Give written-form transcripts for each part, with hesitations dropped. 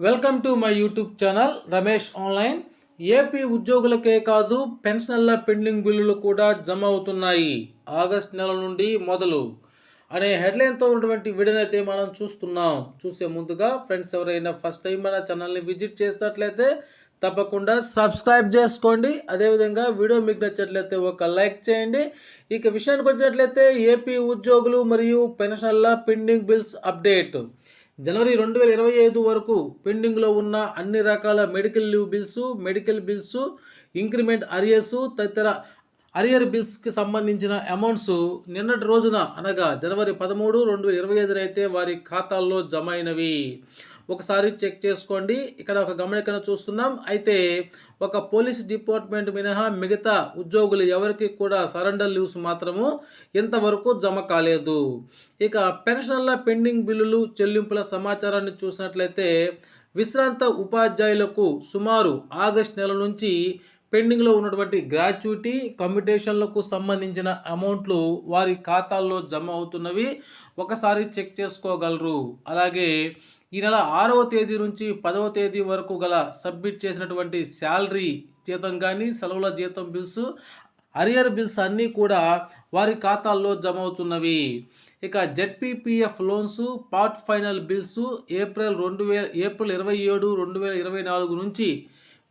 Welcome to my YouTube channel Ramesh online. AP ఉద్యోగులకే కాదు పెన్షనర్ల పెండింగ్ బిల్లులు కూడా జమ అవుతున్నాయి ఆగస్ట్ నెల నుండి మొదలు అనే హెడ్లైన్తో ఉన్నటువంటి వీడియోని అయితే మనం చూసే ముందుగా ఫ్రెండ్స్ ఎవరైనా ఫస్ట్ టైం మన ఛానల్ని విజిట్ చేసినట్లయితే తప్పకుండా సబ్స్క్రైబ్ చేసుకోండి. అదేవిధంగా వీడియో మీకు నచ్చినట్లయితే ఒక లైక్ చేయండి. ఇక విషయానికి వచ్చినట్లయితే ఏపీ ఉద్యోగులు మరియు పెన్షనర్ల పెండింగ్ బిల్స్ అప్డేట్. జనవరి 2025 వరకు పెండింగ్లో ఉన్న అన్ని రకాల medical leave medical bills, increment arrears తదితర అరియర్ బిల్స్కి సంబంధించిన అమౌంట్స్ నిన్నటి రోజున అనగా జనవరి 13, 2025 అయితే వారి ఖాతాల్లో జమ అయినవి. ఒకసారి చెక్ చేసుకోండి. ఇక్కడ ఒక గమనికను చూస్తున్నాం. అయితే ఒక పోలీస్ డిపార్ట్మెంట్ మినహా మిగతా ఉద్యోగులు ఎవరికి కూడా సరెండర్ లీవ్స్ మాత్రము ఇంతవరకు జమ కాలేదు. ఇక పెన్షన్ల పెండింగ్ బిల్లులు చెల్లింపుల సమాచారాన్ని చూసినట్లయితే విశ్రాంత ఉపాధ్యాయులకు సుమారు ఆగస్ట్ నెల నుంచి పెండింగ్లో ఉన్నటువంటి గ్రాట్యుటీ కమ్యూటేషన్లకు సంబంధించిన అమౌంట్లు వారి ఖాతాల్లో జమ అవుతున్నవి. ఒకసారి చెక్ చేసుకోగలరు. అలాగే ఈ నెల 6వ తేదీ నుంచి 10వ తేదీ వరకు గల సబ్మిట్ చేసినటువంటి శాలరీ జీతం కానీ సెలవుల జీతం బిల్స్, అరియర్ బిల్స్ అన్నీ కూడా వారి ఖాతాల్లో జమ అవుతున్నవి. ఇక ZPPF loans part final bills April 27, 2024 నుంచి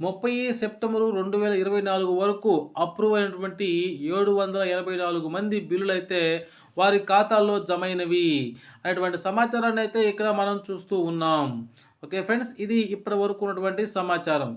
30 సెప్టెంబరు 2024 వరకు అప్రూవ్ అయినటువంటి 784 మంది బిల్లులు అయితే వారి ఖాతాల్లో జమైనవి అనేటువంటి సమాచారాన్ని అయితే ఇక్కడ మనం చూస్తూ ఉన్నాం. ఓకే ఫ్రెండ్స్, ఇది ఇప్పటి వరకు ఉన్నటువంటి సమాచారం.